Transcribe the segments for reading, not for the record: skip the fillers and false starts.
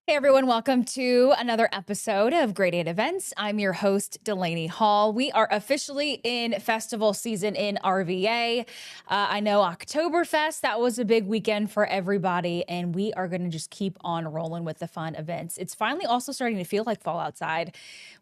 Hey everyone, welcome to another episode of Grade 8 Events. I'm your host, Delaney Hall. We are officially in festival season in RVA. I know Oktoberfest, that was a big weekend for everybody, and we are going to just keep on rolling with the fun events. It's finally also starting to feel like fall outside,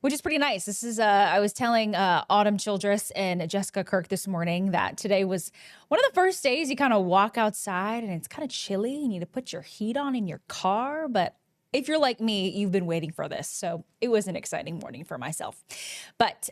which is pretty nice. This is, I was telling Autumn Childress and Jessica Kirk this morning that today was one of the first days you kind of walk outside and it's kind of chilly. You need to put your heat on in your car, but if you're like me, you've been waiting for this. So it was an exciting morning for myself. But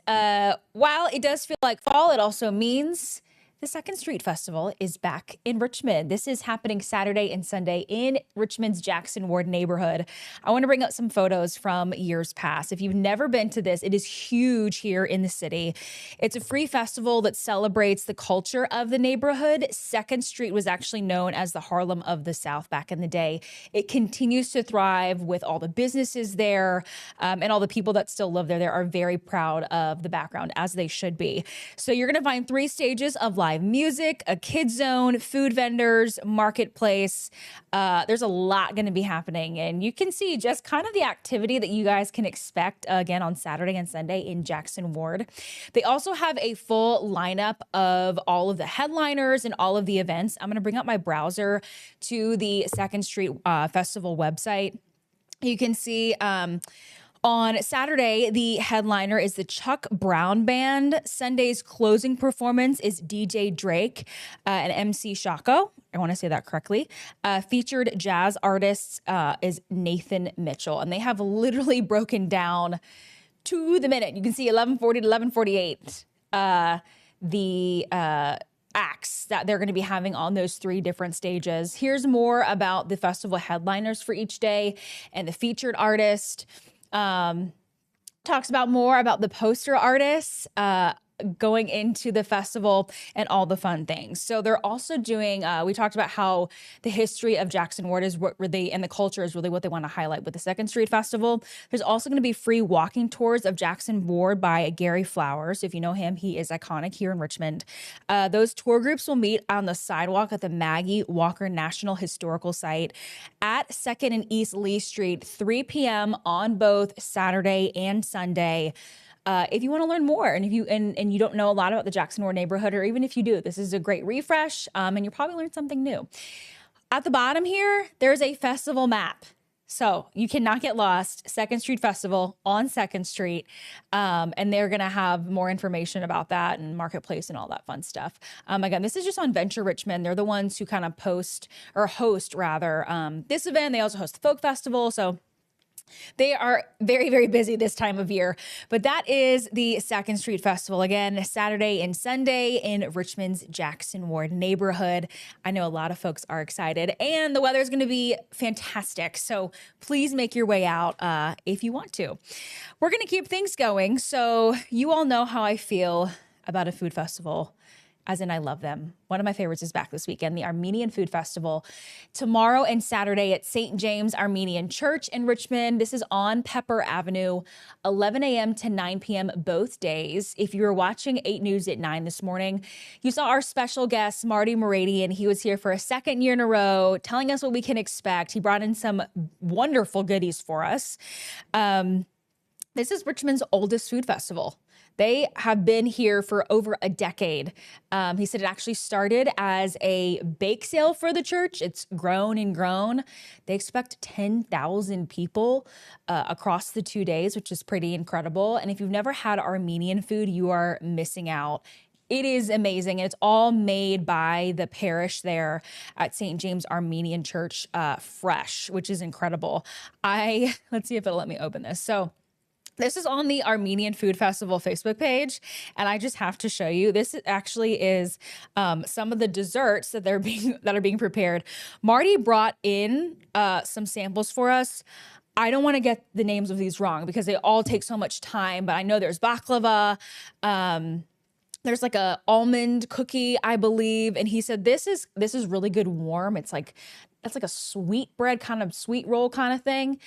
while it does feel like fall, it also means the Second Street Festival is back in Richmond. This is happening Saturday and Sunday in Richmond's Jackson Ward neighborhood. I want to bring up some photos from years past. If you've never been to this, it is huge here in the city. It's a free festival that celebrates the culture of the neighborhood. Second Street was actually known as the Harlem of the South back in the day. It continues to thrive with all the businesses there, and all the people that still live there. They are very proud of the background, as they should be. So you're going to find 3 stages of live music, a kid zone, food vendors, marketplace. There's a lot going to be happening, and you can see just kind of the activity that you guys can expect again on Saturday and Sunday in Jackson Ward. They also have a full lineup of all of the headliners and all of the events. I'm going to bring up my browser to the Second Street Festival website. You can see on Saturday, the headliner is the Chuck Brown Band. Sunday's closing performance is DJ Drake and MC Shako. I want to say that correctly. Featured jazz artists is Nathan Mitchell. And they have literally broken down to the minute. You can see 11:40 to 11:48 the acts that they're going to be having on those 3 different stages. Here's more about the festival headliners for each day and the featured artist. Talks about more about the poster artists going into the festival and all the fun things. So they're also doing, we talked about how the history of Jackson Ward is what really, and the culture is really what they want to highlight with the Second Street Festival. There's also going to be free walking tours of Jackson Ward by Gary Flowers. If you know him, he is iconic here in Richmond. Those tour groups will meet on the sidewalk at the Maggie Walker National Historical Site at 2nd and East Lee Street, 3 p.m. on both Saturday and Sunday. If you want to learn more and if you and you don't know a lot about the Jackson Ward neighborhood, or even if you do, this is a great refresh, and you'll probably learn something new. At the bottom here, there's a festival map. So you cannot get lost. Second Street Festival on Second Street. And they're going to have more information about that and marketplace and all that fun stuff. Again, this is just on Venture Richmond. They're the ones who kind of host this event. They also host the Folk Festival. So they are very, very busy this time of year. But that is the Second Street Festival. Again, Saturday and Sunday in Richmond's Jackson Ward neighborhood. I know a lot of folks are excited, and the weather is going to be fantastic. So please make your way out if you want to. We're going to keep things going. So you all know how I feel about a food festival. As in, I love them. One of my favorites is back this weekend, the Armenian Food Festival. Tomorrow and Saturday at St. James Armenian Church in Richmond. This is on Pepper Avenue, 11 a.m. to 9 p.m. both days. If you were watching 8 News at 9 this morning, you saw our special guest, Marty Moradian. He was here for a 2nd year in a row, telling us what we can expect. He brought in some wonderful goodies for us. This is Richmond's oldest food festival. They have been here for over a decade. He said it actually started as a bake sale for the church. It's grown and grown. They expect 10,000 people across the 2 days, which is pretty incredible. And if you've never had Armenian food, you are missing out. It is amazing. And it's all made by the parish there at St. James Armenian Church, fresh, which is incredible. Let's see if it'll let me open this. So this is on the Armenian Food Festival Facebook page, and I just have to show you. This actually is some of the desserts that are being prepared. Marty brought in some samples for us. I don't want to get the names of these wrong because they all take so much time, but I know there's baklava. There's like a almond cookie, I believe, and he said this is really good warm. It's like a sweet bread, kind of sweet roll kind of thing.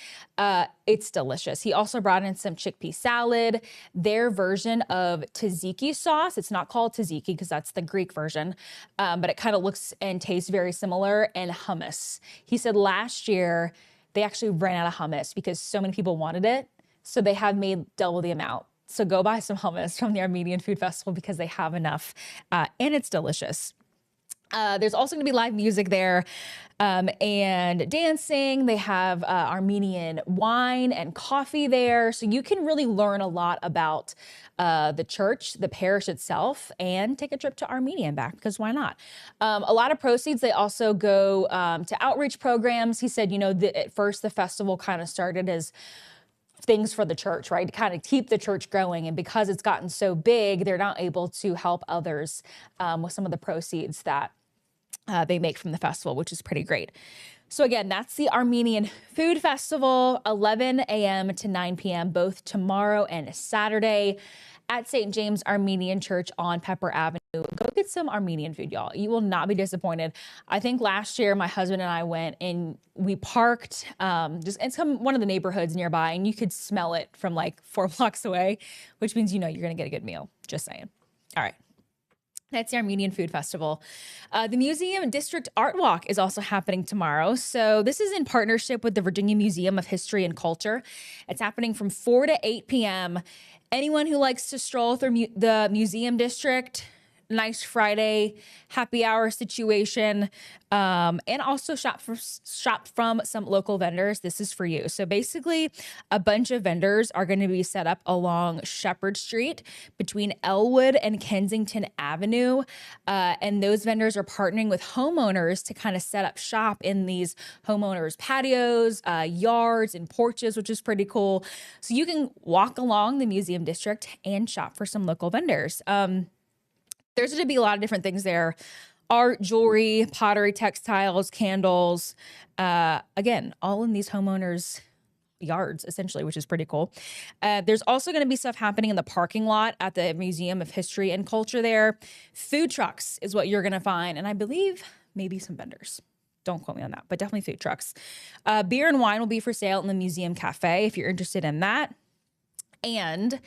It's delicious. He also brought in some chickpea salad, their version of tzatziki sauce. It's not called tzatziki because that's the Greek version, but it kind of looks and tastes very similar, and hummus. He said last year they actually ran out of hummus because so many people wanted it. So they have made double the amount. So go buy some hummus from the Armenian Food Festival because they have enough, and it's delicious. There's also going to be live music there and dancing. They have Armenian wine and coffee there. So you can really learn a lot about the church, the parish itself, and take a trip to Armenia and back, because why not? A lot of proceeds, they also go to outreach programs. He said, at first the festival kind of started as things for the church, right? To kind of keep the church going. And because it's gotten so big, they're not able to help others with some of the proceeds that they make from the festival, which is pretty great. So again, that's the Armenian Food Festival, 11 a.m. to 9 p.m., both tomorrow and Saturday at St. James Armenian Church on Pepper Avenue. Go get some Armenian food, y'all. You will not be disappointed. I think last year my husband and I went and we parked just in one of the neighborhoods nearby, and you could smell it from like 4 blocks away, which means you're going to get a good meal. Just saying. All right. That's the Armenian Food Festival. The Museum District Art Walk is also happening tomorrow. So this is in partnership with the Virginia Museum of History and Culture. It's happening from 4 to 8 p.m. Anyone who likes to stroll through the museum district, nice Friday happy hour situation, and also shop from some local vendors. This is for you. So basically, a bunch of vendors are going to be set up along Shepherd Street between Elwood and Kensington Avenue, and those vendors are partnering with homeowners to kind of set up shop in these homeowners' patios, yards, and porches, which is pretty cool. So you can walk along the museum district and shop for some local vendors. There's going to be a lot of different things there. Art, jewelry, pottery, textiles, candles. Again, all in these homeowners' yards, essentially, which is pretty cool. There's also going to be stuff happening in the parking lot at the Museum of History and Culture there. Food trucks is what you're going to find. And I believe maybe some vendors. Don't quote me on that, but definitely food trucks. Beer and wine will be for sale in the Museum Cafe if you're interested in that. And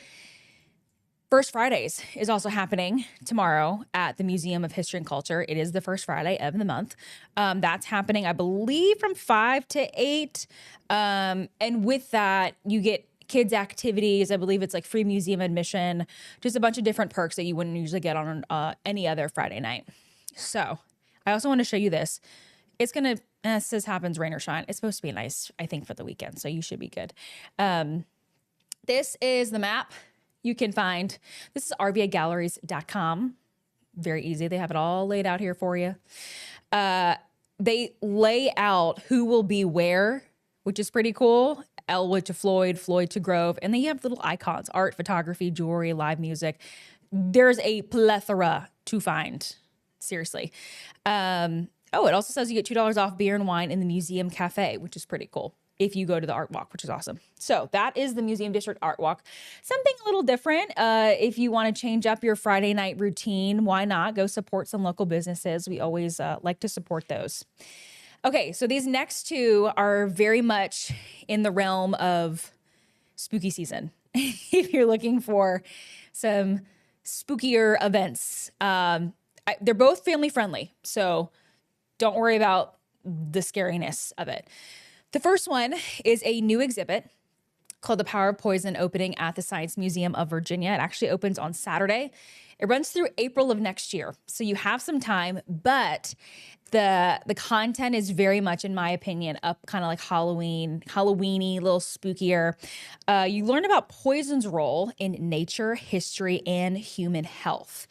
First Fridays is also happening tomorrow at the Museum of History and Culture. It is the first Friday of the month. That's happening, I believe, from 5 to 8. And with that, you get kids' activities. I believe it's like free museum admission, just a bunch of different perks that you wouldn't usually get on any other Friday night. So I also want to show you this. It's going to, this happens rain or shine. It's supposed to be nice, I think, for the weekend. So you should be good. This is the map you can find. This is rvagalleries.com. Very easy. They have it all laid out here for you. They lay out who will be where, which is pretty cool. Elwood to Floyd, Floyd to Grove. And then you have little icons, art, photography, jewelry, live music. There's a plethora to find. Seriously. It also says you get $2 off beer and wine in the Museum Cafe, which is pretty cool if you go to the Art Walk, which is awesome. So that is the Museum District Art Walk. Something a little different. If you want to change up your Friday night routine, why not? Go support some local businesses. We always like to support those. Okay, so these next two are very much in the realm of spooky season. If you're looking for some spookier events. They're both family friendly, so don't worry about the scariness of it. The first one is a new exhibit called The Power of Poison, opening at the Science Museum of Virginia. It actually opens on Saturday. It runs through April of next year, so you have some time, but the content is very much, in my opinion, up kind of like Halloweeny, a little spookier. You learn about poison's role in nature, history, and human health.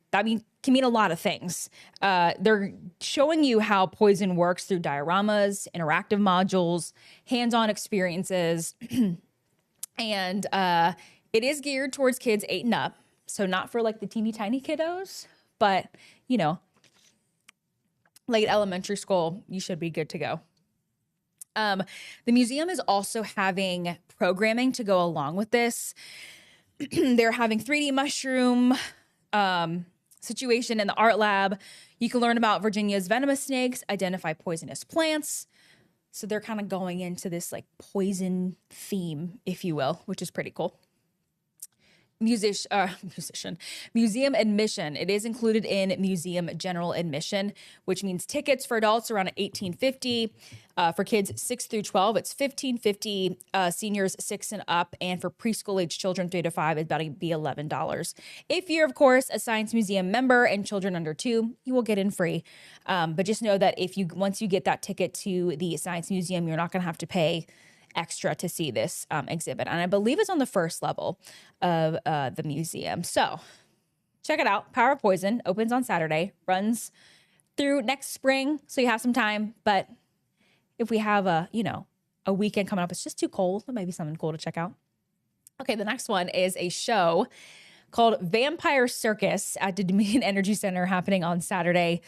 That can mean a lot of things. They're showing you how poison works through dioramas, interactive modules, hands-on experiences. And it is geared towards kids 8 and up. So not for like the teeny tiny kiddos, but late elementary school, you should be good to go. The museum is also having programming to go along with this. They're having 3D mushroom situation in the art lab. You can learn about Virginia's venomous snakes, identify poisonous plants. So they're kind of going into this like poison theme, if you will, which is pretty cool. museum admission. It is included in museum general admission, which means tickets for adults around $18.50. For kids 6 through 12, it's $15.50. Seniors 6 and up, and for preschool age children 3 to 5, it's about to be $11. If you're, of course, a Science Museum member and children under 2, you will get in free. But just know that once you get that ticket to the Science Museum, you're not going to have to pay extra to see this exhibit. And I believe it's on the first level of the museum. So check it out. Power of Poison opens on Saturday, runs through next spring. So you have some time. But if we have a weekend coming up, it's just too cold. That might be something cool to check out. Okay, the next one is a show called Vampire Circus at the Dominion Energy Center, happening on Saturday,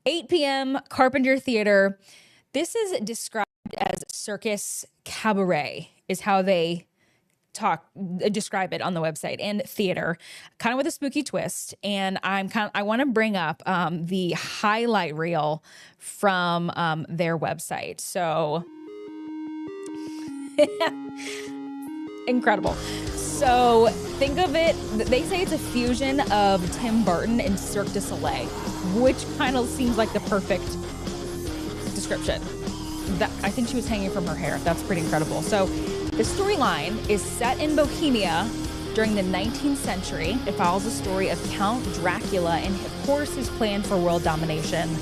8 p.m., Carpenter Theater. This is described as circus cabaret is how they describe it on the website, and theater, kind of with a spooky twist. And I want to bring up the highlight reel from their website. So incredible. So think of it, they say it's a fusion of Tim Burton and Cirque du Soleil, which kind of seems like the perfect description. I think she was hanging from her hair. That's pretty incredible. So the storyline is set in Bohemia during the 19th century. It follows the story of Count Dracula and, of course, his plan for world domination.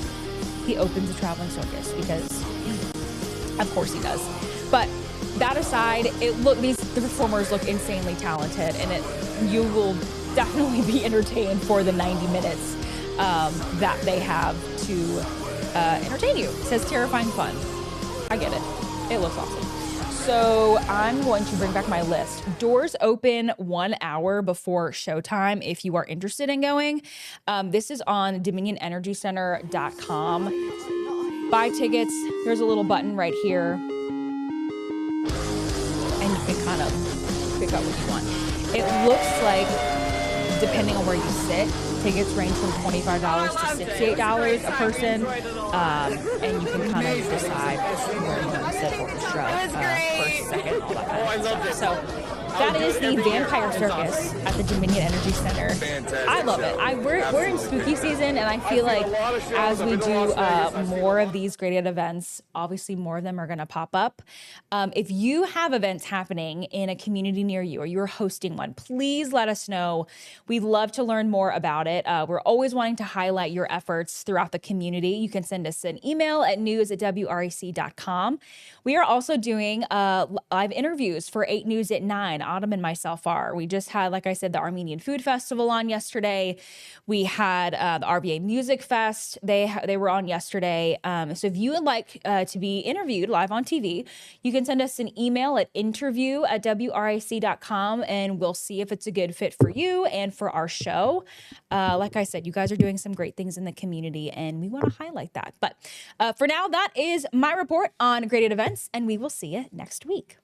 He opens a traveling circus because, of course, he does. But that aside, the performers look insanely talented, and you will definitely be entertained for the 90 minutes that they have to entertain you. It says terrifying fun. I get it. It looks awesome. So I'm going to bring back my list. Doors open 1 hour before showtime if you are interested in going. This is on DominionEnergyCenter.com. Buy tickets. There's a little button right here, and you can kind of pick up what you want. It looks like, depending on where you sit, tickets range from $25 to $68 a person, and you can kind of decide where you want to sit, orchestra, first, second, all that kind of stuff. So that is the Vampire Circus at the Dominion Energy Center. I love it. We're in spooky season, and I feel like as we do more of these graded events, obviously more of them are going to pop up. If you have events happening in a community near you, or you're hosting one, please let us know. We'd love to learn more about it. We're always wanting to highlight your efforts throughout the community. You can send us an email at news@wrec.com. We are also doing live interviews for 8 News at 9. Autumn and myself are. We just had, like I said, the Armenian Food Festival on yesterday. We had the RBA Music Fest. They were on yesterday. So if you would like to be interviewed live on TV, you can send us an email at interview@wrec.com, and we'll see if it's a good fit for you and for our show. Like I said, you guys are doing some great things in the community, and we want to highlight that. But for now, that is my report on graded events, and we will see you next week.